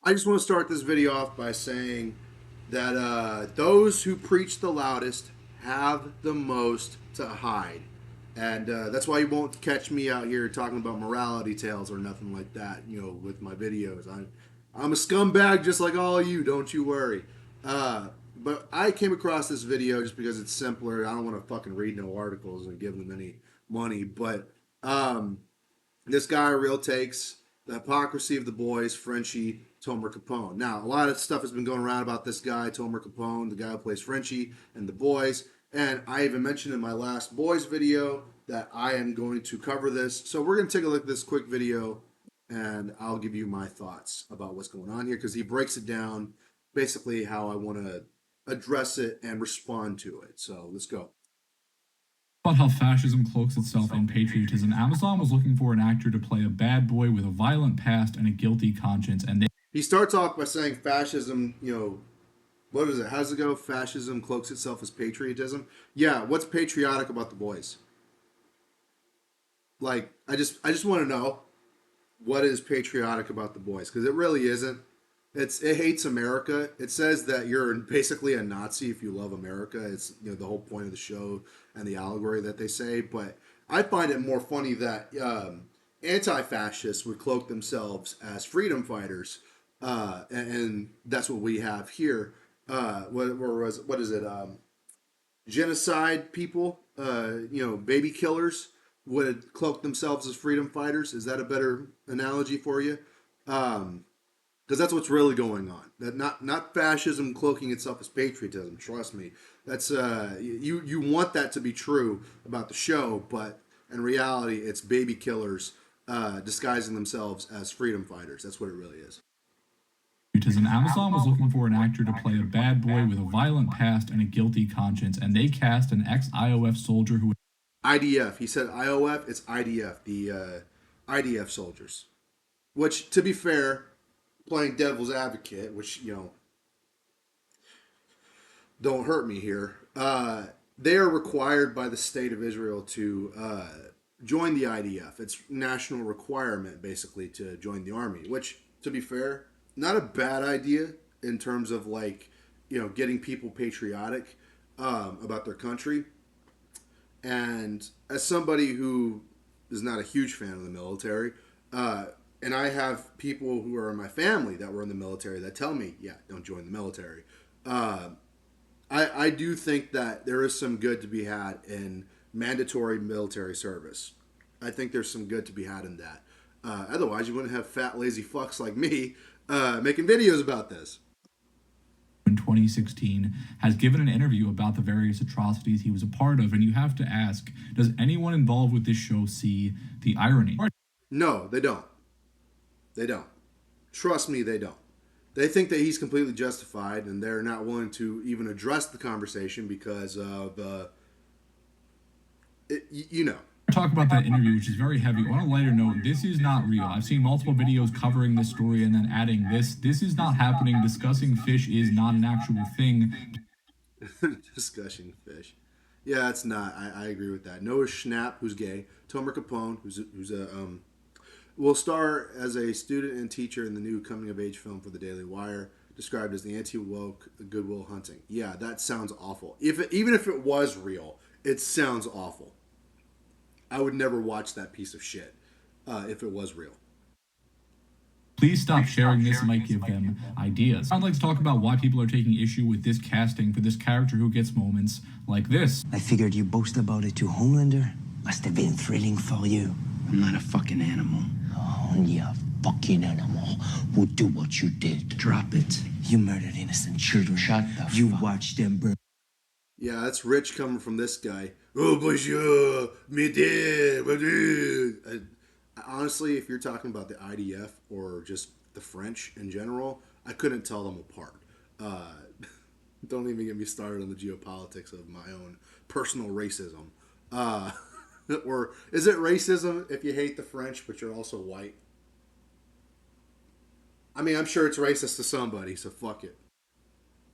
I just want to start this video off by saying that those who preach the loudest have the most to hide. And that's why you won't catch me out here talking about morality tales or nothing like that, with my videos. I'm a scumbag just like all of you, don't you worry. But I came across this video just because it's simpler. I don't want to fucking read no articles and give them any money. But this guy, Real Takes, The Hypocrisy of the Boys, Frenchie, Tomer Capone. Now, a lot of stuff has been going around about this guy, Tomer Capone, the guy who plays Frenchie and the Boys. And I even mentioned in my last Boys video that I am going to cover this. So we're going to take a look at this quick video and I'll give you my thoughts about what's going on here because he breaks it down basically how I want to address it and respond to it. So let's go. About how fascism cloaks itself in patriotism. Amazon was looking for an actor to play a bad boy with a violent past and a guilty conscience, and he starts off by saying fascism, what is it? How does it go? Fascism cloaks itself as patriotism. Yeah, what's patriotic about the Boys? Like, I just want to know what is patriotic about the Boys, because it really isn't. It hates America. It says that you're basically a Nazi if you love America. It's the whole point of the show and the allegory that they say. But I find it more funny that anti-fascists would cloak themselves as freedom fighters, and that's what we have here. What is it? Genocide people, baby killers would cloak themselves as freedom fighters. Is that a better analogy for you? Because that's what's really going on. That not fascism cloaking itself as patriotism. Trust me, that's you want that to be true about the show, but in reality, it's baby killers disguising themselves as freedom fighters. That's what it really is. Amazon was looking for an actor to play a bad boy with a violent past and a guilty conscience, and they cast an ex-IOF soldier who. IDF. He said IOF. It's IDF. The IDF soldiers. Which, to be fair, playing devil's advocate, which, don't hurt me here, they are required by the state of Israel to join the IDF. It's national requirement, basically, to join the army, which, to be fair, not a bad idea in terms of, getting people patriotic about their country. And as somebody who is not a huge fan of the military, and I have people who are in my family that were in the military that tell me, yeah, don't join the military. I do think that there is some good to be had in mandatory military service. I think there's some good to be had in that. Otherwise, you wouldn't have fat, lazy fucks like me making videos about this. In 2016, has given an interview about the various atrocities he was a part of, and you have to ask, does anyone involved with this show see the irony? No, they don't. They don't. Trust me, they don't. They think that he's completely justified, and they're not willing to even address the conversation because of, Talk about that interview, which is very heavy. On a lighter note, this is not real. I've seen multiple videos covering this story and then adding this. This is not happening. Discussing fish is not an actual thing. Discussing fish. Yeah, it's not. I agree with that. Noah Schnapp, who's gay. Tomer Capone, who's a will star as a student and teacher in the new coming-of-age film for the Daily Wire, described as the anti-woke Good Will Hunting. Yeah, that sounds awful. Even if it was real, it sounds awful. I would never watch that piece of shit if it was real. Please stop sharing this. Might give them ideas. I'd like to talk about why people are taking issue with this casting for this character who gets moments like this. I figured you boast about it to Homelander. Must have been thrilling for you. I'm not a fucking animal. Only a fucking animal would do what you did. Drop it. You murdered innocent children. Shut the You fuck. watched them burn. Yeah, that's rich coming from this guy. Oh, bonjour, midi. Honestly, if you're talking about the IDF or just the French in general, I couldn't tell them apart. Don't even get me started on the geopolitics of my own personal racism. Or is it racism if you hate the French but you're also white? I mean, I'm sure it's racist to somebody, so fuck it.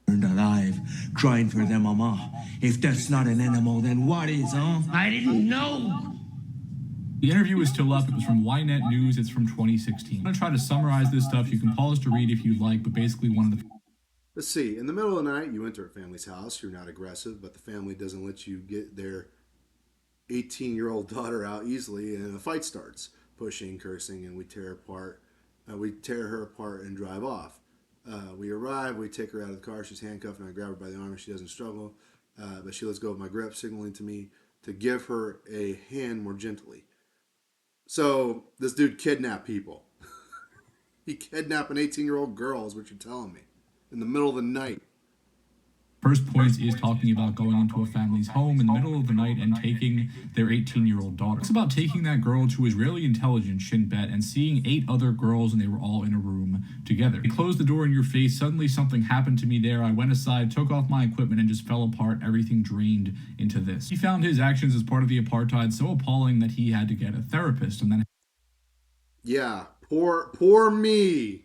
Alive, crying for their mama. If that's not an animal, then what is, huh? I didn't know. The interview is still up. It was from Ynet News. It's from 2016. I'm going to try to summarize this stuff. You can pause to read if you'd like, but basically one of the... Let's see. In the middle of the night, you enter a family's house. You're not aggressive, but the family doesn't let you get their 18-year-old daughter out easily, and a fight starts. Pushing, cursing, and we tear her apart and drive off. We arrive. We take her out of the car. She's handcuffed, and I grab her by the arm. She doesn't struggle, but she lets go of my grip, signaling to me to give her a hand more gently. So this dude kidnapped people. He kidnapped an 18-year-old girl is what you're telling me. In the middle of the night. First point is talking about going into a family's home in the middle of the night and taking their 18-year-old daughter. It's about taking that girl to Israeli intelligence, Shin Bet, and seeing 8 other girls, and they were all in a room together. He closed the door in your face. Suddenly something happened to me there. I went aside, took off my equipment, and just fell apart. Everything drained into this. He found his actions as part of the apartheid so appalling that he had to get a therapist, and then... Yeah, poor me.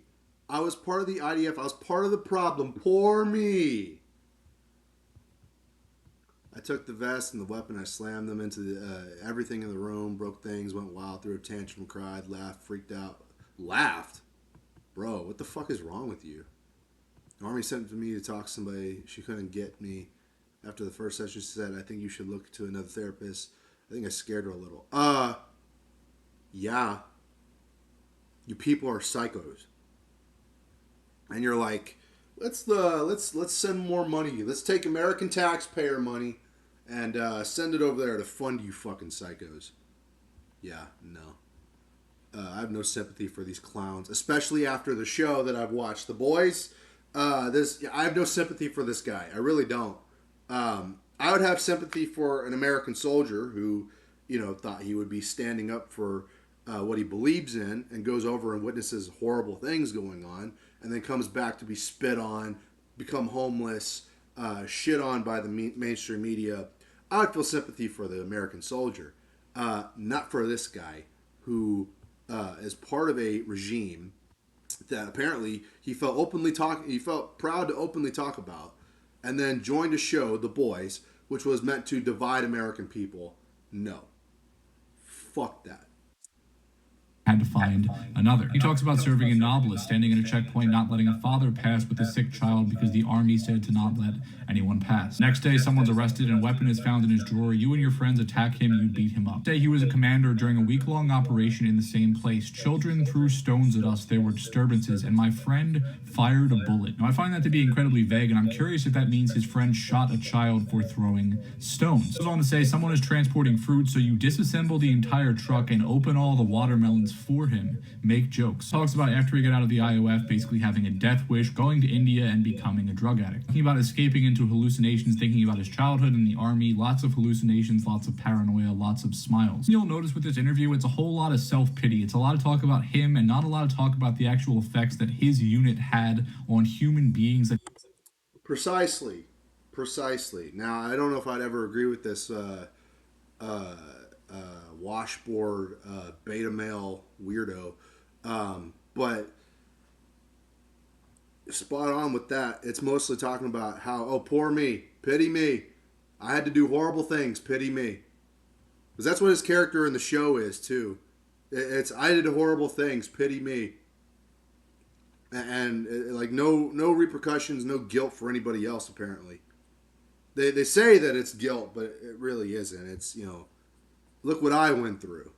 I was part of the IDF. I was part of the problem. Poor me. I took the vest and the weapon. I slammed them into everything in the room, broke things, went wild, threw a tantrum, cried, laughed, freaked out. Laughed? Bro, what the fuck is wrong with you? The Army sent me to talk to somebody. She couldn't get me. After the first session, she said, I think you should look to another therapist. I think I scared her a little. Yeah. You people are psychos. And you're like, let's send more money. Let's take American taxpayer money and send it over there to fund you fucking psychos. Yeah, no. I have no sympathy for these clowns, especially after the show that I've watched. The Boys, I have no sympathy for this guy. I really don't. I would have sympathy for an American soldier who, thought he would be standing up for what he believes in and goes over and witnesses horrible things going on and then comes back to be spit on, become homeless, shit on by the mainstream media. I would feel sympathy for the American soldier, not for this guy who is part of a regime that apparently he felt proud to openly talk about, and then joined a show, The Boys, which was meant to divide American people. No. Fuck that. Had to find another. He talks about serving in Nablus, standing at a checkpoint, not letting a father pass with a sick child because the army said to not let anyone pass. Next day, someone's arrested and a weapon is found in his drawer. You and your friends attack him, you beat him up. Say he was a commander during a week-long operation in the same place. Children threw stones at us, there were disturbances, and my friend fired a bullet. Now, I find that to be incredibly vague, and I'm curious if that means his friend shot a child for throwing stones. It goes on to say, someone is transporting fruit, so you disassemble the entire truck and open all the watermelons for him. Make jokes. Talks about after he got out of the IOF, basically having a death wish, going to India, and becoming a drug addict. Talking about escaping into hallucinations, thinking about his childhood in the army, lots of hallucinations, lots of paranoia, lots of smiles. You'll notice with this interview, it's a whole lot of self-pity. It's a lot of talk about him and not a lot of talk about the actual effects that his unit had on human beings. Precisely. Now, I don't know if I'd ever agree with this washboard beta male weirdo, but spot on with that. It's mostly talking about how, oh, poor me, pity me, I had to do horrible things, pity me, because that's what his character in the show is too. It's I did horrible things, pity me, and like no repercussions, no guilt for anybody else. Apparently, they say that it's guilt, but it really isn't. It's look what I went through.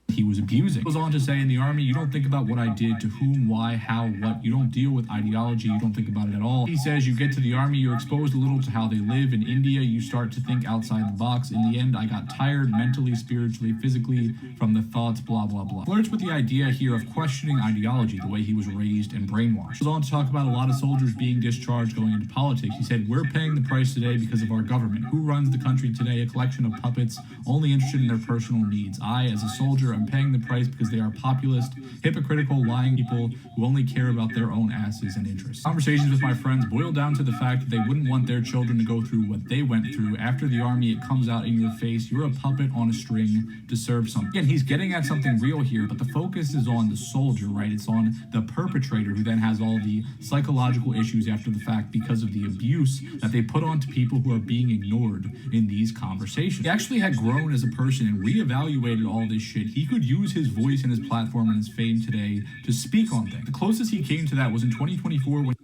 He was abusing. Goes on to say, in the army, you don't think about what I did, to whom, why, how, what. You don't deal with ideology. You don't think about it at all. He says you get to the army, you're exposed a little to how they live. In India, you start to think outside the box. In the end, I got tired mentally, spiritually, physically from the thoughts, blah, blah, blah. Flirts with the idea here of questioning ideology, the way he was raised and brainwashed. Goes on to talk about a lot of soldiers being discharged, going into politics. He said, we're paying the price today because of our government. Who runs the country today? A collection of puppets, only interested in their personal needs. I, as a soldier, and paying the price because they are populist, hypocritical, lying people who only care about their own asses and interests. Conversations with my friends boil down to the fact that they wouldn't want their children to go through what they went through. After the army, it comes out in your face. You're a puppet on a string to serve something. Again, he's getting at something real here, but the focus is on the soldier, right? It's on the perpetrator who then has all the psychological issues after the fact because of the abuse that they put onto people who are being ignored in these conversations. He actually had grown as a person and reevaluated all this shit. He could use his voice and his platform and his fame today to speak on things. The closest he came to that was in 2024 when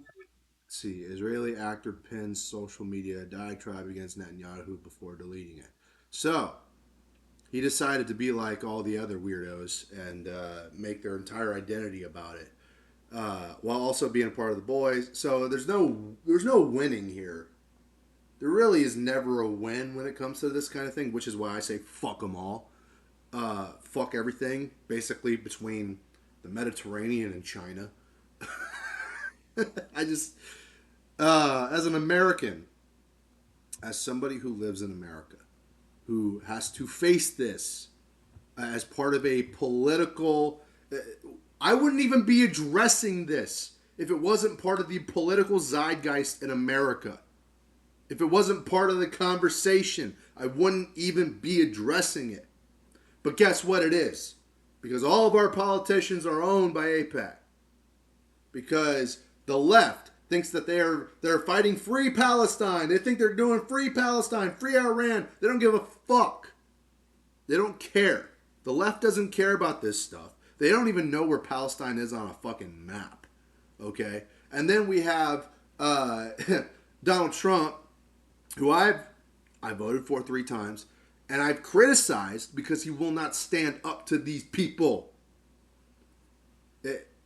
See, Israeli actor pins social media diatribe against Netanyahu before deleting it. So, he decided to be like all the other weirdos and make their entire identity about it, while also being a part of the boys. So there's no winning here. There really is never a win when it comes to this kind of thing, which is why I say fuck them all. Fuck everything, basically, between the Mediterranean and China. I just, as an American, as somebody who lives in America, who has to face this as part of a political, I wouldn't even be addressing this if it wasn't part of the political zeitgeist in America. If it wasn't part of the conversation, I wouldn't even be addressing it. But guess what it is? Because all of our politicians are owned by AIPAC. Because the left thinks that they're fighting free Palestine. They think they're doing free Palestine, free Iran. They don't give a fuck. They don't care. The left doesn't care about this stuff. They don't even know where Palestine is on a fucking map. Okay? And then we have Donald Trump, who I voted for 3 times, and I've criticized because he will not stand up to these people.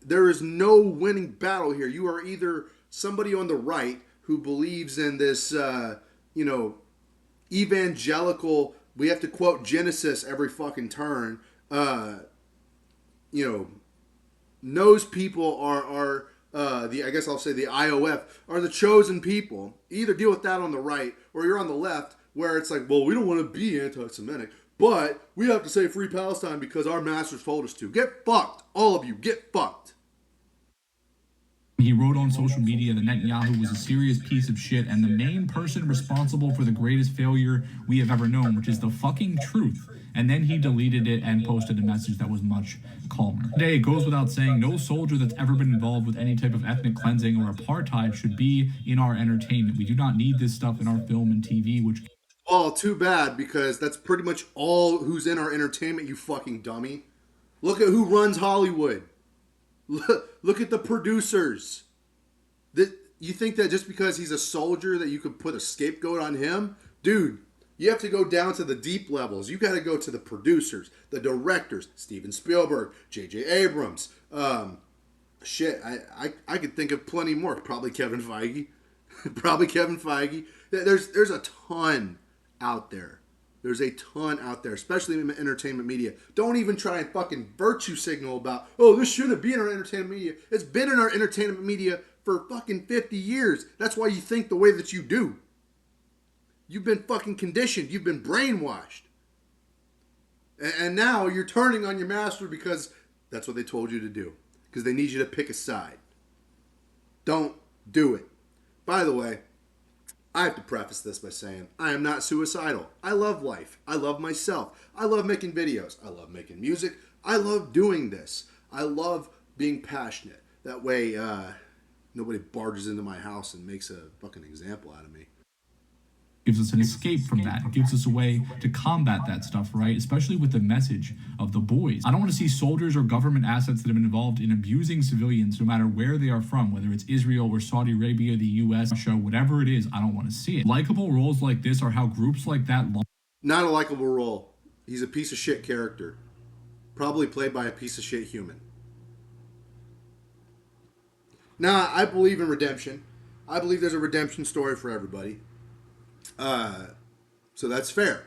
There is no winning battle here. You are either somebody on the right who believes in this, evangelical, we have to quote Genesis every fucking turn, knows people are I guess I'll say the IOF are the chosen people. Either deal with that on the right, or you're on the left, where it's like, well, we don't want to be anti-Semitic, but we have to say free Palestine because our masters told us to. Get fucked. All of you, get fucked. he wrote on social media that Netanyahu was a serious piece of shit and the main person responsible for the greatest failure we have ever known, which is the fucking truth. And then he deleted it and posted a message that was much calmer. Today, it goes without saying, no soldier that's ever been involved with any type of ethnic cleansing or apartheid should be in our entertainment. We do not need this stuff in our film and TV, which... Oh, too bad, because that's pretty much all who's in our entertainment, you fucking dummy. Look at who runs Hollywood. Look at the producers. You think that just because he's a soldier that you could put a scapegoat on him? Dude, you have to go down to the deep levels. You got to go to the producers, the directors, Steven Spielberg, J.J. Abrams. Shit, I could think of plenty more. Probably Kevin Feige. There's a ton out there. There's a ton out there, especially in entertainment media. Don't even try and fucking virtue signal about, oh, this shouldn't be in our entertainment media. It's been in our entertainment media for fucking 50 years. That's why you think the way that you do. You've been fucking conditioned. You've been brainwashed. And now you're turning on your master because that's what they told you to do. Because they need you to pick a side. Don't do it. By the way, I have to preface this by saying I am not suicidal. I love life. I love myself. I love making videos. I love making music. I love doing this. I love being passionate. That way, nobody barges into my house and makes a fucking example out of me. Gives us an escape from that. It gives us a way to combat that stuff, right? Especially with the message of the boys. I don't want to see soldiers or government assets that have been involved in abusing civilians, no matter where they are from, whether it's Israel or Saudi Arabia, the US, Russia, whatever it is. I don't want to see it. Likeable roles like this are how groups like that... Not a likable role. He's a piece of shit character. Probably played by a piece of shit human. Now, I believe in redemption. I believe there's a redemption story for everybody. So that's fair.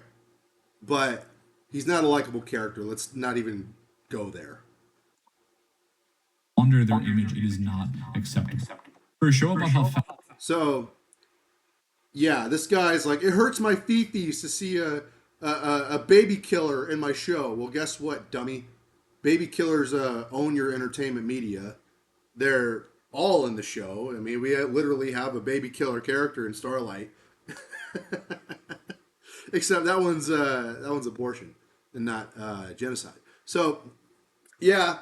But he's not a likable character. Let's not even go there. Under their image, it is not acceptable. For a show about how... So, yeah, this guy's like, it hurts my feeties to see a a baby killer in my show. Well, guess what, dummy? Baby killers own your entertainment media. They're all in the show. I mean, we literally have a baby killer character in Starlight. Except that one's abortion and not genocide. So yeah,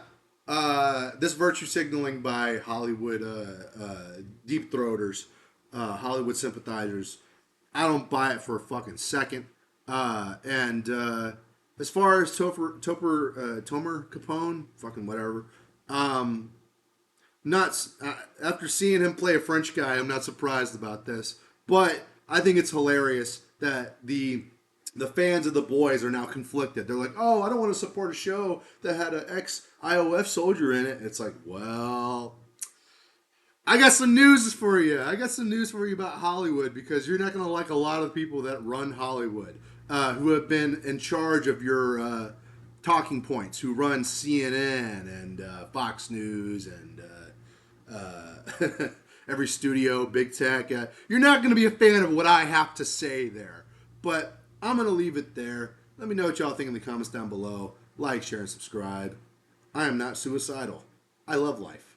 this virtue signaling by Hollywood deep throaters, Hollywood sympathizers, I don't buy it for a fucking second. And as far as Tomer Capone, fucking whatever. Not after seeing him play a French guy, I'm not surprised about this. But I think it's hilarious that the fans of the boys are now conflicted. They're like, oh, I don't want to support a show that had an ex-IOF soldier in it. It's like, well, I got some news for you. I got some news for you about Hollywood, because you're not going to like a lot of people that run Hollywood, who have been in charge of your talking points, who run CNN and Fox News and every studio, big tech. You're not going to be a fan of what I have to say there. But I'm going to leave it there. Let me know what y'all think in the comments down below. Like, share, and subscribe. I am not suicidal. I love life.